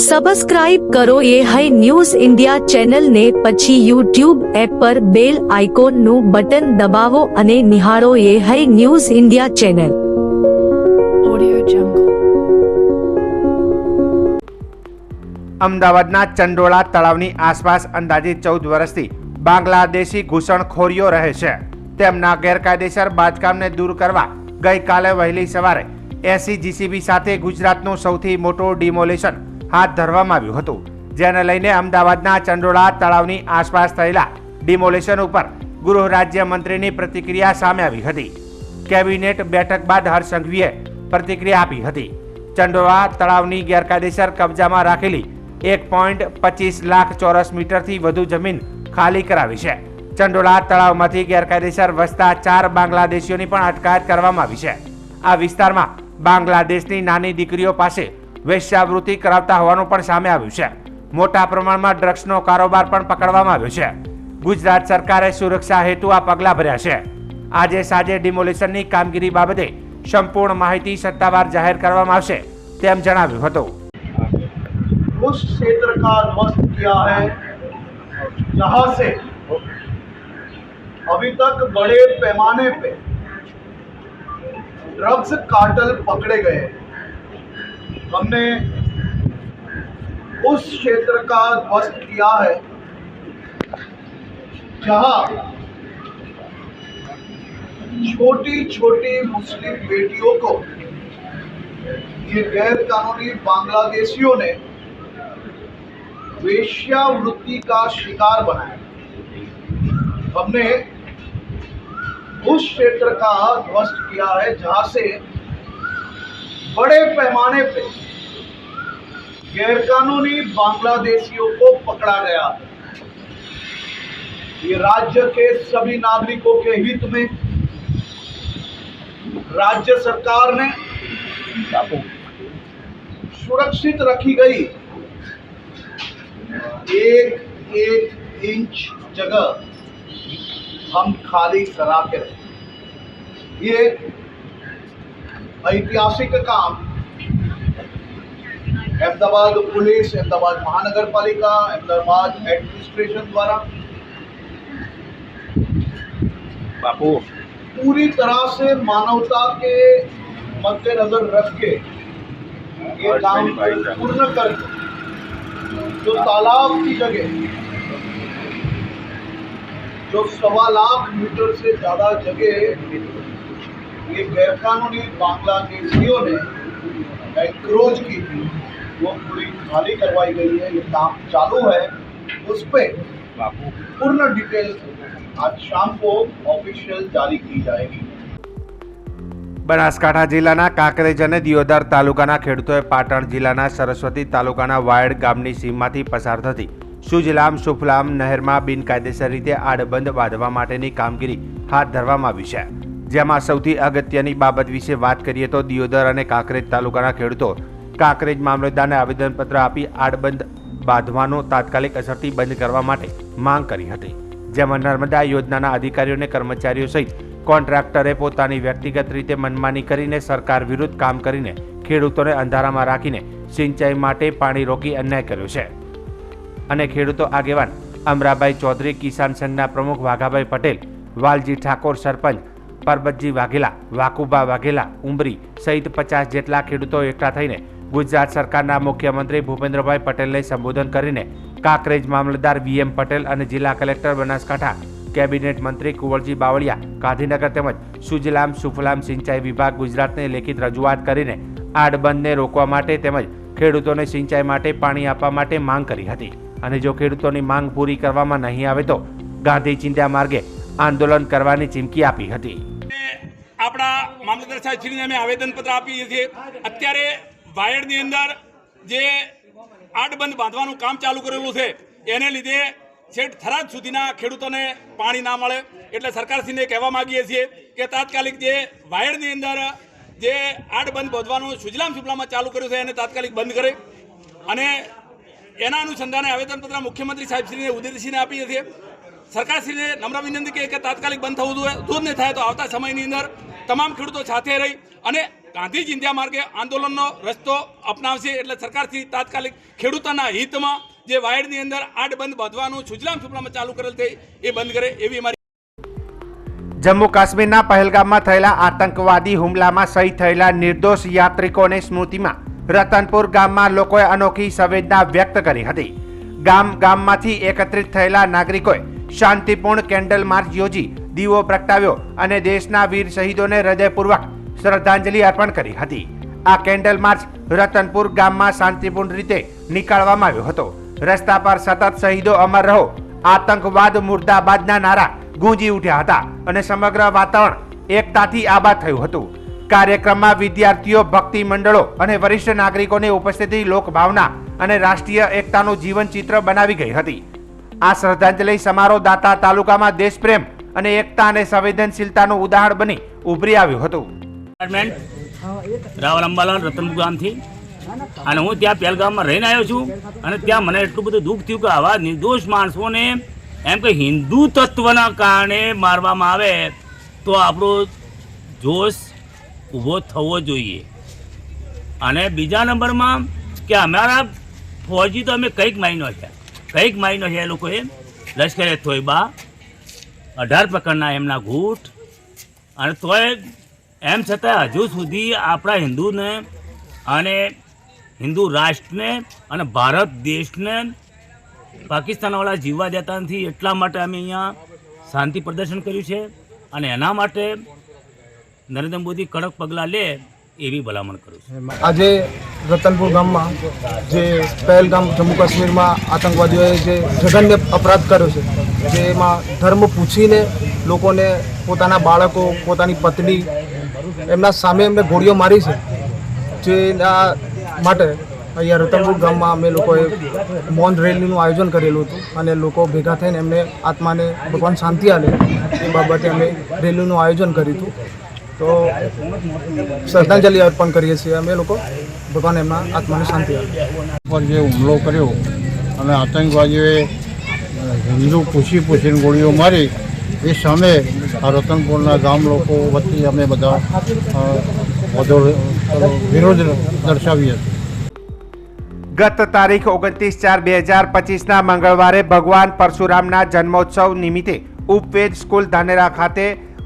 Subscribe કરો એ high news India ચેનલને, પછી યુટ્યુબ એપ પર બેલ આઇકોનનું બટન દબાવો અને નિહાળો એ હાઈ ન્યૂઝ ઇન્ડિયા ચેનલ. અમદાવાદના ચંડોળા તળાવની આસપાસ અંદાજે 14 વર્ષથી બાંગ્લાદેશી ઘૂસણખોરીઓ રહે છે. તેમના ગેરકાયદેસર બાંધકામને દૂર કરવા ગઈકાલે વહેલી સવારે 80 જીસીબી સાથે ગુજરાતનું સૌથી મોટું ડિમોલિશન હાથ ધરવામાં આવ્યું હતું, જેને લઈને અમદાવાદના ચંડોળા તળાવની આસપાસ થયેલા ડિમોલિશન ઉપર ગૃહ રાજ્યમંત્રીની પ્રતિક્રિયા સામે આવી હતી. કેબિનેટ બેઠક બાદ હર્ષ સંઘવીએ પ્રતિક્રિયા આપી હતી. ચંડોળા તળાવની ગેરકાયદેસર કબજામાં રાખેલી 1.25 લાખ ચોરસ મીટરથી વધુ જમીન ખાલી કરાવી છે. ચંડોળા તળાવમાંથી ગેરકાયદેસર વસતા 4 બાંગ્લાદેશીઓની પણ અટકાયત કરવામાં આવી છે. આ વિસ્તારમાં બાંગ્લાદેશની નાની દીકરીઓ પાસે વેશ્યાવૃત્તિ કરાવતા હોવાનું પણ સામે આવ્યું છે. મોટા પ્રમાણમાં ડ્રગ્સનો કારોબાર પણ પકડવામાં આવ્યો છે. ગુજરાત સરકારે સુરક્ષા હેતુ આ પગલાં ભર્યા છે. આજે સાંજે ડિમોલિશનની કામગીરી બાબતે સંપૂર્ણ માહિતી સત્તાવાર જાહેર કરવામાં આવશે તેમ જણાવ્યું હતું. उस क्षेत्र का ध्वस्त किया है जहां से अभी तक बड़े पैमाने पे ड्रग्स कार्टल पकड़े गए. हमने उस क्षेत्र का ध्वस्त किया है जहां छोटी छोटी मुस्लिम बेटियों को ये गैर कानूनी बांग्लादेशियों ने वेश्यावृत्ति का शिकार बनाया. हमने उस क्षेत्र का ध्वस्त किया है जहां से बड़े पैमाने पे गैरकानूनी बांग्लादेशियों को पकड़ा गया. ये राज्य के सभी नागरिकों के हित में राज्य सरकार ने सुरक्षित रखी गई एक इंच जगह हम खाली करा के रहे. ये ऐतिहासिक काम अहमदाबाद पुलिस, अहमदाबाद महानगर पालिका, अहमदाबाद एडमिनिस्ट्रेशन द्वारा पूरी तरह से मानवता के मद्देनजर रख के ये काम पूर्ण कर जो तालाब की जगह जो 1.25 लाख मीटर से ज्यादा जगह ये गैरकानूनी बांग्लादेशियों ने एंक्रोच की थी, वो पूरी खाली करवाई गई है. ये काम चालू है. उस पर पूर्ण डिटेल आज शाम को ऑफिशियल जारी की जाएगी. બનાસકાંઠા જિલ્લાના કાંકરેજ અને દિયોદર તાલુકાના ખેડૂતોએ પાટણ જિલ્લાના સરસ્વતી તાલુકાના વાયડ ગામની સીમમાંથી પસાર થતી સુજલામ સુફલામ નહેરમાં બિનકાયદેસર રીતે આડબંધ બાંધવા માટેની કામગીરી હાથ ધરવામાં આવી છે. જેમાં સૌથી અગત્યની બાબત વિશે વાત કરીએ તો દિયોદર અને કાંકરેજ તાલુકાના ખેડૂતો કાંકરેજ મામલતદારને આવેદનપત્ર આપી આડબંધ બાંધવાનો તાત્કાલિક અસરથી બંધ કરવા માટે માંગ કરી હતી. જેમાં નર્મદા યોજનાના અધિકારીઓ અને કર્મચારીઓ સહિત કોન્ટ્રાક્ટરે પોતાની વ્યક્તિગત રીતે મનમાની કરીને સરકાર વિરુદ્ધ કામ કરીને ખેડૂતોને અંધારામાં રાખીને સિંચાઈ માટે પાણી રોકી અન્યાય કર્યો છે. અને ખેડૂતો આગેવાન અમરાભાઈ ચૌધરી, કિસાન સંઘના પ્રમુખ વાઘાભાઈ પટેલ, વાલજી ઠાકોર, સરપંચ પરબતજી વાઘેલા, વાકુબા વાઘેલા, ઉમરી સહિત 50 જેટલા ખેડૂતો એકઠા થઈને ગુજરાત સરકારના મુખ્યમંત્રી ભૂપેન્દ્રભાઈ પટેલને સંબોધન કરીને કાંકરેજ મામલતદાર VM પટેલ અને જિલ્લા કલેક્ટર બનાસકાંઠા, કેબિનેટ મંત્રી કુંવરજી બાવળિયા ગાંધીનગર તેમજ સુજલામ સુફલામ સિંચાઈ વિભાગ ગુજરાતને લેખિત રજૂઆત કરીને આડબંધને રોકવા માટે તેમજ ખેડૂતોને સિંચાઈ માટે પાણી આપવા માટે માંગ કરી હતી. અને જો ખેડૂતોની માંગ પૂરી કરવામાં નહીં આવે તો ગાંધી ચિંધ્યા માર્ગે આંદોલન કરવાની ચીમકી આપી હતી. આપણા મામલતદાર સાહેબશ્રીને અમે આવેદનપત્ર આપીએ છીએ. અત્યારે વાયડની અંદર જે આડબંધ બાંધવાનું કામ ચાલુ કરેલું છે એને લીધે છેક થરાદ સુધીના ખેડૂતોને પાણી ના મળે, એટલે સરકારશ્રીને કહેવા માંગીએ છીએ કે તાત્કાલિક જે વાયડની અંદર જે આડબંધ બાંધવાનું સુજલામ સુફલામાં ચાલુ કર્યું છે એને તાત્કાલિક બંધ કરે. અને એના અનુસંધાને આવેદનપત્ર મુખ્યમંત્રી સાહેબશ્રીને ઉદ્દેશીને આપીએ છીએ. સરકારશ્રીને નમ્ર વિનંતી કે તાત્કાલિક બંધ થવું જોઈએ. જો નહીં થાય તો આવતા સમયની અંદર તમામ ખેડૂતો સાથે રહી અને ગાંધી ચિંધ્યા માર્ગે આંદોલનનો રસ્તો અપનાવશે. એટલે સરકારથી તાત્કાલિક ખેડૂતોના હિતમાં જે વાયડની અંદર આડબંધ બાંધવાનું સુજલામ સુફલામ ચાલુ કરેલ છે એ બંધ કરે એવી અમારી. જમ્મુ કાશ્મીરના પહેલગામમાં થયેલા આતંકવાદી હુમલામાં શહીદ થયેલા નિર્દોષ યાત્રિકોની સ્મૃતિમાં રતનપુર ગામમાં લોકોએ અનોખી સંવેદના વ્યક્ત કરી હતી. ગામમાંથી એકત્રિત થયેલા નાગરિકોએ શાંતિપૂર્ણ કેન્ડલ માર્ચ યોજી દીવો પ્રગટાવ્યો અને દેશના વીર શહીદોને હૃદયપૂર્વક શ્રદ્ધાંજલિ અર્પણ કરી હતી. આ કેન્ડલ માર્ચ રતનપુર ગામમાં શાંતિપૂર્ણ રીતે નીકાળવામાં આવ્યો હતો. રસ્તા પર સતત શહીદો અમર રહો, આતંકવાદ મુર્દાબાદના નારા ગૂંજી ઉઠ્યા હતા અને સમગ્ર વાતાવરણ એકતાથી આબાદ થયું હતું. કાર્યક્રમમાં વિદ્યાર્થીઓ, ભક્તિ મંડળો અને વરિષ્ઠ નાગરિકોની ઉપસ્થિતિ લોકભાવના અને રાષ્ટ્રીય એકતાનું જીવન ચિત્ર બનાવી ગઈ હતી. આ શ્રદ્ધાંજલિ સમારોહ દાતા તાલુકામાં દેશપ્રેમ અને એકતા અને સંવેદનશીલતાનું ઉદાહરણ બની ઉભરી આવ્યું હતું. રાવલ અંબાલાલ રતનપુર ગામથી અને હું ત્યાં પહેલગામમાં રહીને આવ્યો છું અને ત્યાં મને એટલું બધું દુઃખ થયું કે આવા નિર્દોષ માણસોને એમ કે હિન્દુ તત્વના કારણે મારવામાં આવે તો આપણો જોશ ઊભો થવો જોઈએ. અને બીજા નંબરમાં કે અમારા ફૌજી તો અમે કંઈક માયનો છે એ લોકોએ લશ્કરે તોયબા 18 પ્રકારના એમના ઘૂંટ અને તોય એમ છતાં હજુ સુધી આપણા હિન્દુને અને હિન્દુ રાષ્ટ્રને અને ભારત દેશને પાકિસ્તાનવાળા જીવવા દેતા નથી. એટલા માટે અમે અહીંયા શાંતિ પ્રદર્શન કર્યું છે અને એના માટે નરેન્દ્ર મોદી કડક પગલાં લે એવી ભલામણ કરું છું. આજે રતનપુર ગામમાં જે પહેલગામ જમ્મુ કાશ્મીરમાં આતંકવાદીઓએ જે જઘન્ય અપરાધ કર્યો છે, જેમાં ધર્મ પૂછીને લોકોને પોતાના બાળકો, પોતાની પત્ની એમના સામે એમને ગોળીઓ મારી છે, જેના માટે અહીંયા રતનપુર ગામમાં અમે લોકોએ મૌન રેલીનું આયોજન કરેલું હતું અને લોકો ભેગા થઈને એમને આત્માને ભગવાન શાંતિ આપે એ બાબતે અમે રેલીનું આયોજન કર્યું હતું. તો શ્રદ્ધાંજલિ અર્પણ કરીએ છીએ અમે લોકો, ભગવાન એમના આત્માને શાંતિ આપે. પર જે હુમલો કર્યો અને આતંકવાદીઓએ હિન્દુ પૂછીને ગોળીઓ મારી એ સામે આ રતનપુરના ગામ લોકો વતી અમે બધા વિરોધ દર્શાવીએ છીએ. ગત તારીખ 29/4/2025ના મંગળવારે ભગવાન પરશુરામના જન્મોત્સવ નિમિત્તે ઉપવેદ સ્કૂલ ધાનેરા ખાતે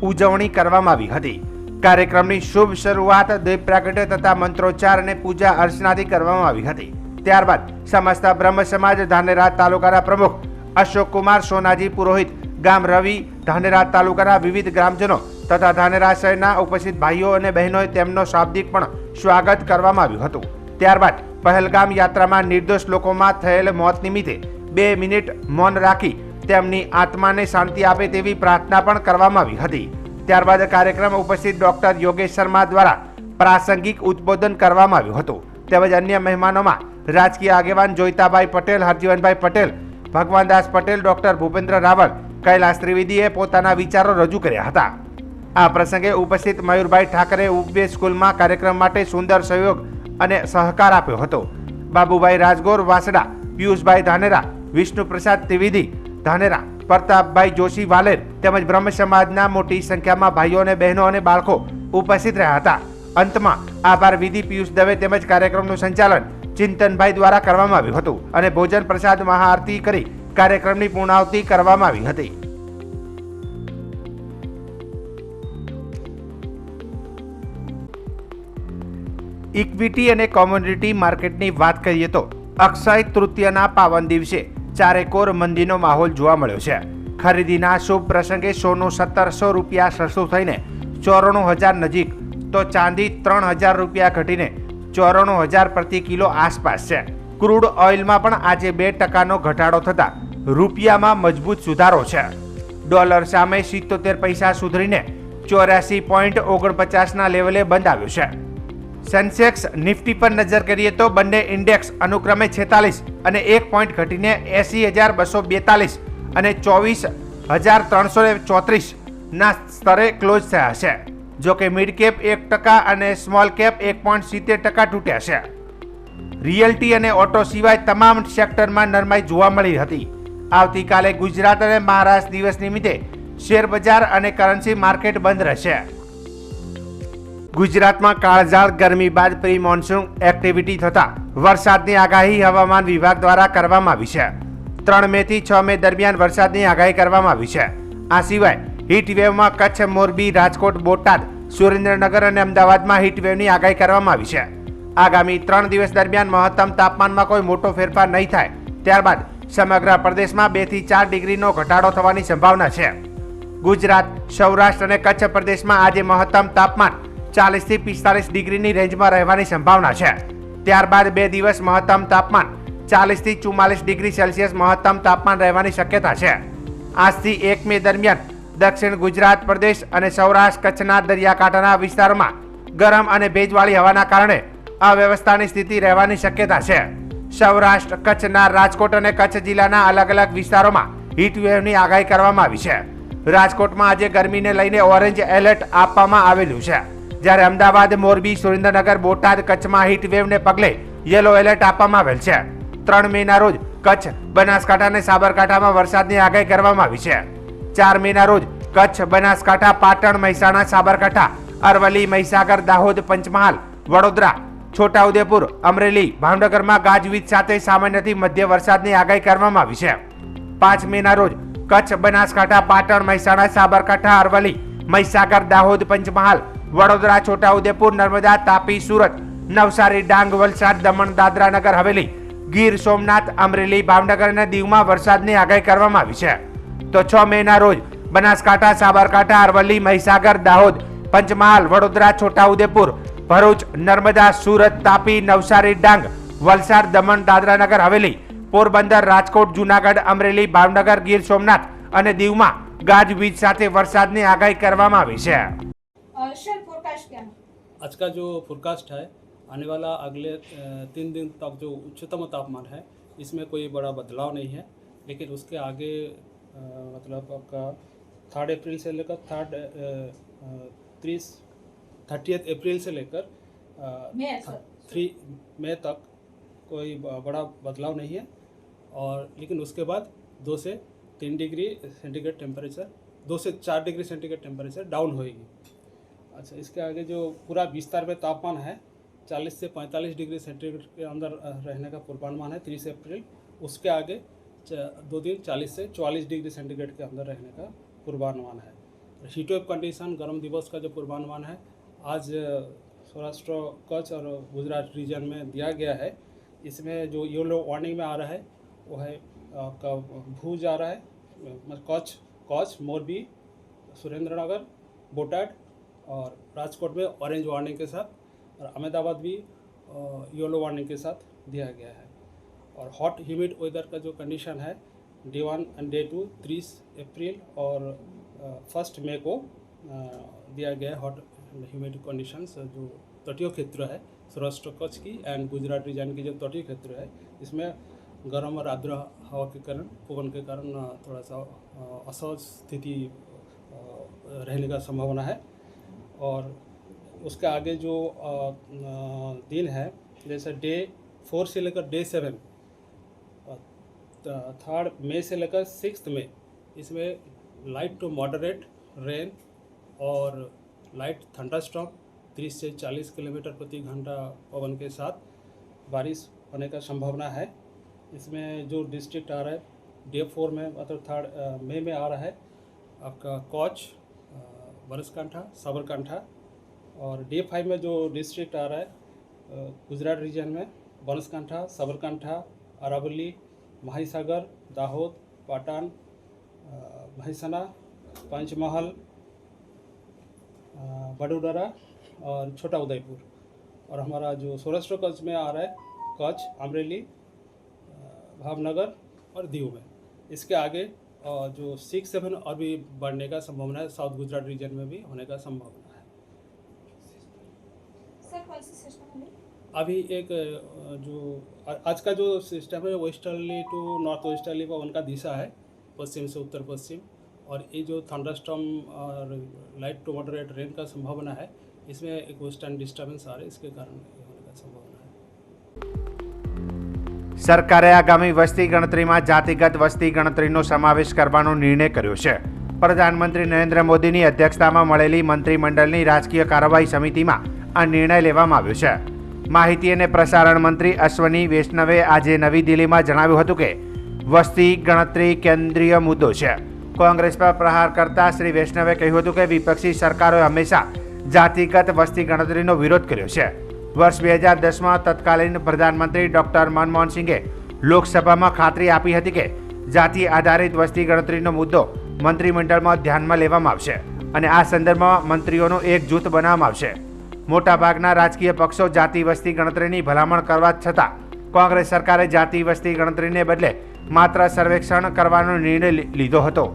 ઉજવણી કરવામાં આવી હતી. કાર્યક્રમની શુભ શરૂઆત દીપ પ્રાગટ્ય તથા મંત્રોચ્ચાર અને પૂજા અર્ચનાથી કરવામાં આવી હતી. ત્યારબાદ સમસ્ત બ્રહ્મ સમાજ ધાનેરા તાલુકાના પ્રમુખ અશોકકુમાર સોનાજી પુરોહિત, ગામ રવિ, ધાનેરા તાલુકાના વિવિધ ગ્રામજનો તથા ધાનેરા શહેરના ઉપસ્થિત ભાઈઓ અને બહેનોએ તેમનો શાબ્દિક પણ સ્વાગત કરવામાં આવ્યું હતું. ત્યારબાદ પહેલગામ યાત્રામાં નિર્દોષ લોકોમાં થયેલ મોત નિમિત્તે 2 મિનિટ મૌન રાખી તેમની આત્માને શાંતિ આપે તેવી પ્રાર્થના પણ કરવામાં આવી હતી. ત્યારબાદ કાર્યક્રમ ઉપસ્થિત ડોક્ટર યોગેશ શર્મા દ્વારા પ્રાસંગિક ઉદ્બોધન કરવામાં આવ્યું હતું. તેમજ અન્ય મહેમાનોમાં રાજકીય આગેવાન જોઈતાભાઈ પટેલ, હરજીવનભાઈ પટેલ, ભગવાનદાસ પટેલ, ડોક્ટર ભૂપેન્દ્ર રાવલ, કૈલાસ ત્રિવેદીએ પોતાના વિચારો રજૂ કર્યા હતા. આ પ્રસંગે ઉપસ્થિત મયુરભાઈ ઠાકરે ઉપવેદ સ્કૂલમાં કાર્યક્રમ માટે સુંદર સહયોગ અને સહકાર આપ્યો હતો. બાબુભાઈ રાજગોર વાસડા, પિયુષભાઈ ધાનેરા, વિષ્ણુપ્રસાદ ત્રિવેદી ધાનેરા, પ્રતાપભાઈ જોશી વાલેર તેમજ બ્રહ્મ સમાજના મોટી સંખ્યામાં ભાઈઓ અને બહેનો અને બાળકો ઉપસ્થિત રહ્યા હતા. અંતમાં આભાર વિધિ પિયુષ દવે તેમજ કાર્યક્રમનું સંચાલન ચિંતનભાઈ દ્વારા કરવામાં આવ્યું હતું અને ભોજન પ્રસાદ મહાઆરતી કરી કાર્યક્રમની પૂર્ણાહુતિ કરવામાં આવી હતી. ઇક્વિટી અને કોમોડિટી માર્કેટની વાત કરીએ તો અક્ષય તૃતીયના પાવન દિવસે ચારેકોર મંદીનો માહોલ જોવા મળ્યો છે. ખરીદીના શુભ પ્રસંગે સોનું 1700 રૂપિયા સસ્તું થઈને 94,000 નજીક, તો ચાંદી 3,000 રૂપિયા ઘટીને 94,000 પ્રતિ કિલો આસપાસ છે. ક્રૂડ ઓઇલમાં પણ આજે 2% ઘટાડો થતા રૂપિયામાં મજબૂત સુધારો છે. ડોલર સામે 77 પૈસા સુધરીને 84.49ના લેવલે બંધ આવ્યો છે. સેન્સેક્સ નિફ્ટી પર નજર કરીએ તો બંને ઇન્ડેક્સ અનુક્રમે 46 અને 1 પોઈન્ટ ઘટીને 80,242 અને 24,334 ના સ્તરે ક્લોઝ થયા છે. જો કે મિડ કેપ 1% અને સ્મોલ કેપ 1.70% તૂટ્યા છે. રિયલ્ટી અને ઓટો સિવાય તમામ સેક્ટરમાં નરમાઈ જોવા મળી હતી. આવતીકાલે ગુજરાત અને મહારાષ્ટ્ર દિવસ નિમિત્તે શેર બજાર અને કરન્સી માર્કેટ બંધ રહેશે. ગુજરાતમાં કાળઝાળ ગરમી બાદ પ્રી મોન્સૂન એક્ટિવિટી થતા વરસાદની આગાહી હવામાન વિભાગ દ્વારા કરવામાં આવી છે. 3 મે થી 6 મે દરમિયાન વરસાદની આગાહી કરવામાં આવી છે. આ સિવાય હીટવેવમાં કચ્છ, મોરબી, રાજકોટ, બોટાદ, સુરેન્દ્રનગર અને અમદાવાદમાં હીટવેવની આગાહી કરવામાં આવી છે. આગામી 3 દિવસ દરમિયાન મહત્તમ તાપમાનમાં કોઈ મોટો ફેરફાર નહીં થાય. ત્યારબાદ સમગ્ર પ્રદેશમાં 2 થી 4 ડિગ્રીનો ઘટાડો થવાની સંભાવના છે. ગુજરાત, સૌરાષ્ટ્ર અને કચ્છ પ્રદેશમાં આજે મહત્તમ તાપમાન 40 થી 45 ડિગ્રીની રેન્જમાં રહેવાની સંભાવના છે. ત્યારબાદ 2 દિવસ મહત્તમ તાપમાન 40 થી 44 ડિગ્રી સેલ્સિયસ મહત્તમ તાપમાન રહેવાની શક્યતા છે. આજથી 1 મે દરમિયાન દક્ષિણ ગુજરાત પ્રદેશ અને સૌરાષ્ટ્ર કચ્છના દરિયાકાંઠાના વિસ્તારોમાં ગરમ અને ભેજવાળી હવાના કારણે અવ્યવસ્થાની સ્થિતિ રહેવાની શક્યતા છે. સૌરાષ્ટ્ર કચ્છના રાજકોટ અને કચ્છ જિલ્લાના અલગ અલગ વિસ્તારોમાં હીટવેવની આગાહી કરવામાં આવી છે. રાજકોટમાં આજે ગરમીને લઈને ઓરેન્જ એલર્ટ આપવામાં આવેલું છે, જ્યારે અમદાવાદ, મોરબી, સુરેન્દ્રનગર, બોટાદ, કચ્છમાં હીટવેવને પગલે યલો એલર્ટ આપવામાં આવેલ છે. 3 મેના રોજ કચ્છ, બનાસકાંઠા અને સાબરકાંઠામાં વરસાદની આગાહી કરવામાં આવી છે. 4 મેના રોજ કચ્છ, બનાસકાંઠા, પાટણ, મહેસાણા, સાબરકાંઠા, અરવલ્લી, મહીસાગર, દાહોદ, પંચમહાલ, વડોદરા, છોટાઉદેપુર, અમરેલી, ભાવનગરમાં ગાજવીજ સાથે સામાન્યથી મધ્ય વરસાદની આગાહી કરવામાં આવી છે. 5 મેના રોજ કચ્છ, બનાસકાંઠા, પાટણ, મહેસાણા, સાબરકાંઠા, અરવલ્લી, મહીસાગર, દાહોદ, પંચમહાલ, વડોદરા, છોટાઉદેપુર, નર્મદા, તાપી, સુરત, નવસારી, ડાંગ, વલસાડ, દમણ, દાદરા નગર હવેલી, ગીર સોમનાથ, અમરેલી, ભાવનગર અને દીવમાં વરસાદની આગાહી કરવામાં આવી છે. તો 6 મેના રોજ બનાસકાંઠા, સાબરકાંઠા, અરવલ્લી, મહીસાગર, દાહોદ, પંચમહાલ, વડોદરા, છોટાઉદેપુર, ભરૂચ, નર્મદા, સુરત, તાપી, નવસારી, ડાંગ, વલસાડ, દમણ, દાદરા નગર હવેલી, પોરબંદર, રાજકોટ, જૂનાગઢ, અમરેલી, ભાવનગર, ગીર સોમનાથ અને દીવમાં ગાજવીજ સાથે વરસાદની આગાહી કરવામાં આવી છે. सर फोरकास्ट क्या है? आज का जो फोरकास्ट है आने वाला अगले 3 दिन तक जो उच्चतम तापमान है इसमें कोई बड़ा बदलाव नहीं है, लेकिन उसके आगे मतलब आपका 3rd अप्रैल से लेकर 30th अप्रैल से लेकर 3 मई तक कोई बड़ा बदलाव नहीं है, और लेकिन उसके बाद 2 से 3 डिग्री सेंटीग्रेड टेम्परेचर 2 से 4 डिग्री सेंटीग्रेड टेम्परेचर डाउन होएगी. अच्छा, इसके आगे जो पूरा विस्तार में तापमान है 40 से 45 डिग्री सेंटीग्रेड के अंदर रहने का पूर्वानुमान है 30 अप्रैल. उसके आगे 2 दिन 40 से 44 डिग्री सेंटीग्रेड के अंदर रहने का पूर्वानुमान है. हीटवेव कंडीशन गर्म दिवस का जो पूर्वानुमान है आज सौराष्ट्र, कच्छ और गुजरात रीजन में दिया गया है. इसमें जो येलो वार्निंग में आ रहा है वो है आपका भूज आ रहा है, कच्छ, मोरबी, सुरेंद्रनगर, बोटाद और राजकोट में ऑरेंज वार्निंग के साथ, और अहमदाबाद भी येलो वार्निंग के साथ दिया गया है. और हॉट ह्यूमिड वेदर का जो कंडीशन है डे 1 एंड डे 2 30 अप्रैल और 1 मई को दिया गया है. हॉट ह्यूमिड कंडीशंस जो तटीय क्षेत्र है सौराष्ट्र कच्छ की एंड गुजरात रीजन की जो तटीय क्षेत्र है इसमें गर्म और आर्द्र हवा के कारण, पवन के कारण थोड़ा सा असहज स्थिति रहने का संभावना है. और उसके आगे जो दिन है जैसे डे 4 से लेकर डे 7, 3rd मई से लेकर 6th मई, इसमें लाइट टू मॉडरेट रेन और लाइट थंडरस्टॉर्म 30 से 40 किलोमीटर प्रति घंटा पवन के साथ बारिश होने का संभावना है. इसमें जो डिस्ट्रिक्ट आ रहा है डे 4 में मतलब 3rd मई में आ रहा है आपका कच्छ, बनासकांठा, साबरकांठा, और डे 5 में जो डिस्ट्रिक्ट आ रहा है गुजरात रीजन में बनासकांठा, साबरकांठा, अरावली, महीसागर, दाहोद, पाटन, महेसाना, पंचमहल, वडोदरा और छोटा उदयपुर. और हमारा जो सौराष्ट्र कच्छ में आ रहा है कच्छ, अमरेली, भावनगर और दीव में. इसके आगे जो 6-7 और भी बढ़ने का संभावना है, साउथ गुजरात रीजन में भी होने का संभावना है. सर कौन सी सिस्टम है? अभी एक जो आज का जो सिस्टम है वेस्टर्ली टू नॉर्थ वेस्टर्ली पवन का दिशा है, पश्चिम से उत्तर पश्चिम, और ये जो थंडरस्टॉर्म और लाइट टू मॉडरेट रेन का संभावना है इसमें एक वेस्टर्न डिस्टर्बेंस आ रहा है, इसके कारण होने का संभावना है. સરકારે આગામી વસ્તી ગણતરીમાં જાતિગત વસ્તી ગણતરીનો સમાવેશ કરવાનો નિર્ણય કર્યો છે. પ્રધાનમંત્રી નરેન્દ્ર મોદીની અધ્યક્ષતામાં મળેલી મંત્રીમંડળની રાજકીય કાર્યવાહી સમિતિમાં આ નિર્ણય લેવામાં આવ્યો છે. માહિતી અને પ્રસારણ મંત્રી અશ્વની વૈષ્ણવે આજે નવી દિલ્હીમાં જણાવ્યું હતું કે વસ્તી ગણતરી કેન્દ્રીય મુદ્દો છે. કોંગ્રેસ પર પ્રહાર કરતા શ્રી વૈષ્ણવે કહ્યું હતું કે વિપક્ષી સરકારોએ હંમેશા જાતિગત વસ્તી ગણતરીનો વિરોધ કર્યો છે. વર્ષ 2010માં તત્કાલીન પ્રધાનમંત્રી ડોક્ટર મનમોહન સિંઘે લોકસભામાં ખાતરી આપી હતી કે જાતિ આધારિત વસ્તી ગણતરીનો મુદ્દો મંત્રીમંડળમાં ધ્યાનમાં લેવામાં આવશે અને આ સંદર્ભમાં મંત્રીઓનું એક જૂથ બનાવવામાં આવશે. મોટાભાગના રાજકીય પક્ષો જાતિ વસ્તી ગણતરીની ભલામણ કરવા છતાં કોંગ્રેસ સરકારે જાતિ વસ્તી ગણતરીને બદલે માત્ર સર્વેક્ષણ કરવાનો નિર્ણય લીધો હતો.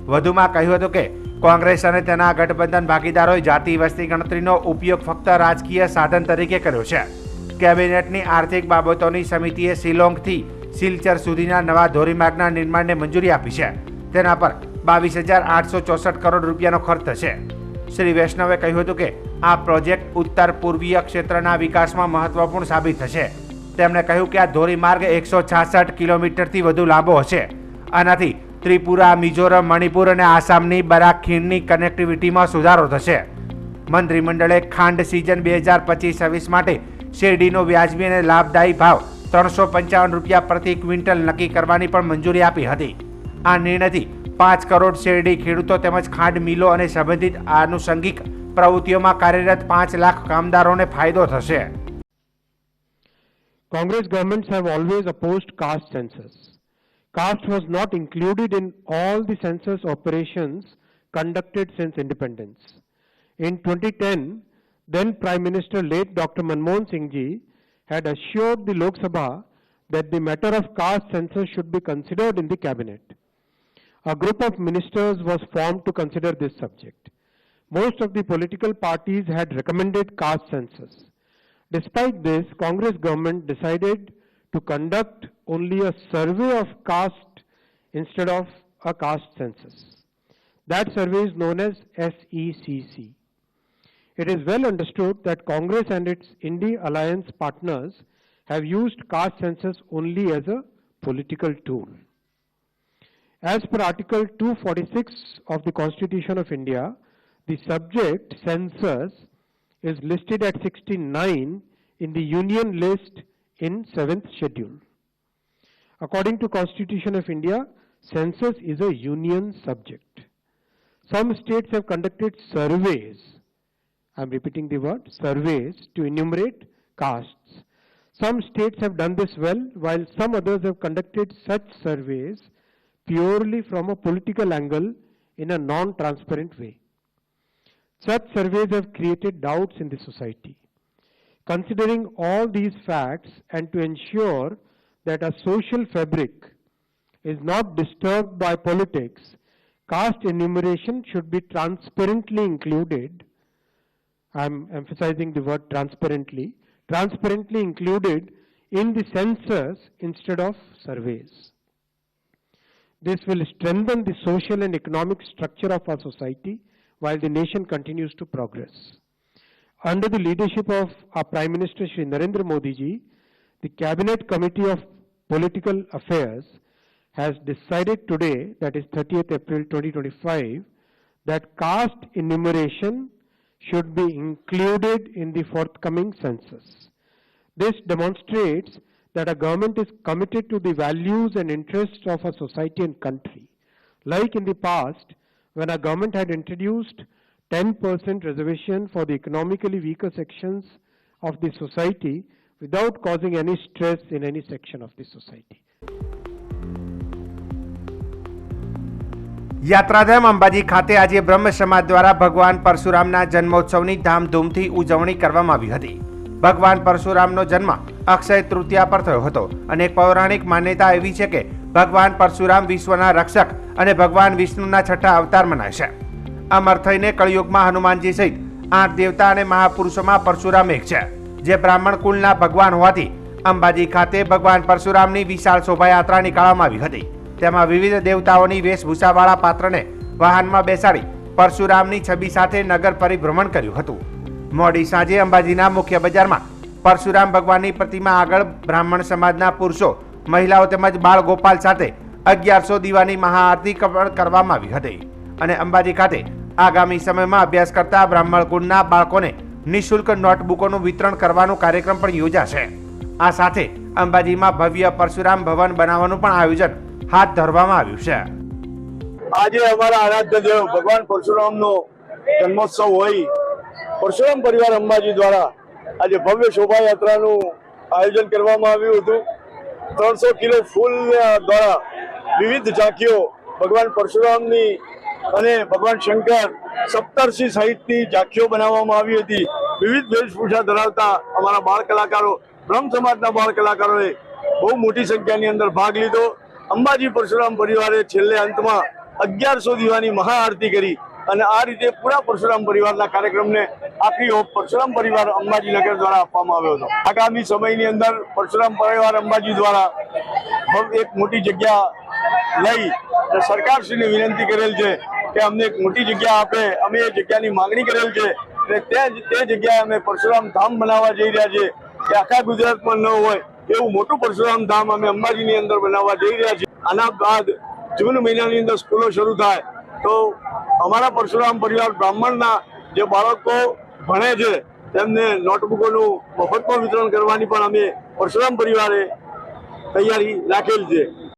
વધુમાં કહ્યું હતું કે કોંગ્રેસ અને તેના ગઠબંધન ભાગીદારોએ જાતિ વસ્તી ગણતરીનો ઉપયોગ ફક્ત રાજકીય સાધન તરીકે કર્યો છે. કેબિનેટની આર્થિક બાબતોની સમિતિએ શિલોંગથી સિલચર સુધીના નવા ધોરીમાર્ગના નિર્માણને મંજૂરી આપી છે. તેના પર 22,864 કરોડ રૂપિયાનો ખર્ચ થશે. શ્રી વૈષ્ણવે કહ્યું હતું કે આ પ્રોજેક્ટ ઉત્તર પૂર્વીય ક્ષેત્રના વિકાસમાં મહત્વપૂર્ણ સાબિત થશે. તેમણે કહ્યું કે આ ધોરીમાર્ગ 166 કિલોમીટરથી વધુ લાંબો હશે. આનાથી ત્રિપુરા, મિઝોરમ, મણિપુર અને આસામની બરાક ખીણની કનેક્ટિવિટીમાં સુધારો થશે. મંત્રીમંડળે ખાંડ સિઝન 2025-26 માટે શેરડીનો વ્યાજબી અને લાભદાયી ભાવ 355 રૂપિયા પ્રતિ ક્વિન્ટલ નક્કી કરવાની પણ મંજૂરી આપી હતી. આ નિર્ણયથી 5 કરોડ શેરડી ખેડૂતો તેમજ ખાંડ મિલો અને સંબંધિત આનુષંગિક પ્રવૃત્તિઓમાં કાર્યરત 5 લાખ કામદારોને ફાયદો થશે. Congress governments have always opposed caste census. Caste was not included in all the census operations conducted since independence. In 2010, then Prime Minister late Dr. Manmohan Singh ji had assured the Lok Sabha that the matter of caste census should be considered in the cabinet. A group of ministers was formed to consider this subject. Most of the political parties had recommended caste census. Despite this, Congress government decided to conduct only a survey of caste instead of a caste census. That survey is known as SECC. It is well understood that Congress and its India alliance partners have used caste census only as a political tool. As per Article 246 of the Constitution of India, the subject census is listed at 69 in the Union list in 7th schedule. According to Constitution of India, census is a union subject. Some states have conducted surveys, I am repeating the word, surveys to enumerate castes. Some states have done this well, while some others have conducted such surveys purely from a political angle in a non-transparent way. Such surveys have created doubts in the society. Considering all these facts and to ensure that a social fabric is not disturbed by politics, caste enumeration should be transparently included. I am emphasizing the word transparently included in the census instead of surveys. This will strengthen the social and economic structure of our society while the nation continues to progress. Under the leadership of our Prime Minister Shri Narendra Modi ji, the Cabinet Committee of Political Affairs has decided today, that is 30th April 2025, that caste enumeration should be included in the forthcoming census. This demonstrates that a government is committed to the values and interests of a society and country. Like in the past, when a government had introduced 10% reservation for the economically weaker sections of the society without causing any stress in any section of the society. યાત્રાધામ અંબાજી ખાતે આજે બ્રહ્મ સમાજ દ્વારા ભગવાન પરશુરામના જન્મોત્સવની ધામધૂમથી ઉજવણી કરવામાં આવી હતી. ભગવાન પરશુરામનો જન્મ અક્ષય તૃતીયા પર થયો હતો અને એક પૌરાણિક માન્યતા એવી છે કે ભગવાન પરશુરામ વિશ્વના રક્ષક અને ભગવાન વિષ્ણુના છઠ્ઠા અવતાર મનાય છે. અમર થઈને કળયુગમાં હનુમાનજી સહિત 8 દેવતા અને મહાપુરુષોમાં પરશુરામ એક છે, જે બ્રાહ્મણ કુળના ભગવાન હોવાથી અંબાજી ખાતે ભગવાન પરશુરામની વિશાળ શોભાયાત્રા નીકાળવામાં આવી હતી. તેમાં વિવિધ દેવતાઓની વેશભૂષાવાળા પાત્રને વાહનમાં બેસાડી પરશુરામની છબી સાથે નગર પરિભ્રમણ કર્યું હતું. મોડી સાંજે અંબાજીના મુખ્ય બજારમાં પરશુરામ ભગવાનની પ્રતિમા આગળ બ્રાહ્મણ સમાજના પુરુષો, મહિલાઓ તેમજ બાળ ગોપાલ સાથે 1100 દીવાની મહાઆરતી કરવામાં આવી હતી. અને અંબાજી ખાતે આગામી સમયમાં અભ્યાસ કરતા બ્રાહ્મણ કુળના બાળકોને નિઃશુલ્ક નોટબુકોનું વિતરણ કરવાનો કાર્યક્રમ પણ યોજાશે. આ સાથે અંબાજીમાં ભવ્ય પરશુરામ ભવન બનાવવાનું પણ આયોજન હાથ ધરવામાં આવ્યું છે. આજે અમારા આરાધ્ય દેવ ભગવાન પરશુરામનો જન્મોત્સવ હોય પરશુરામ પરિવાર અંબાજી દ્વારા આજે ભવ્ય શોભાયાત્રાનું આયોજન કરવામાં આવ્યું હતું. 300 કિલો ફૂલ દ્વારા વિવિધ ઝાંખીઓ ભગવાન પરશુરામની અને ભગવાન શંકર સપ્તર્ષિ સહિતની ઝાંખીઓ બનાવવામાં આવી હતી. વિવિધ વેશભૂષા ધરાવતા અમારા બાળ કલાકારો બ્રહ્મ સમાજના બાળ કલાકારોએ બહુ મોટી સંખ્યાની અંદર ભાગ લીધો. અંબાજી પરશુરામ પરિવારે છેલ્લે અંતમાં 1100 દીવાની મહાઆરતી કરી અને આ રીતે પૂરા પરશુરામ પરિવારના કાર્યક્રમને આખરી ઓપ પરશુરામ પરિવાર અંબાજી નગર દ્વારા આપવામાં આવ્યો હતો. આગામી સમયની અંદર પરશુરામ પરિવાર અંબાજી દ્વારા એક મોટી જગ્યા લઈ સરકારશ્રીને વિનંતી કરેલ છે કે અમને એક મોટી જગ્યા આપે. અમે એ જગ્યાની માંગણી કરેલ છે અને તે જગ્યાએ અમે પરશુરામ ધામ બનાવવા જઈ રહ્યા છીએ કે આખા ગુજરાતમાં ન હોય એવું મોટું પરશુરામ ધામ અમે અંબાજીની અંદર બનાવવા જઈ રહ્યા છીએ. આના બાદ જૂન મહિનાની અંદર સ્કૂલો શરૂ થાય તો અમારા પરશુરામ પરિવાર બ્રાહ્મણના જે બાળકો ભણે છે તેમને નોટબુકોનું મફતમાં વિતરણ કરવાની પણ અમે પરશુરામ પરિવારે તૈયારી રાખેલ છે.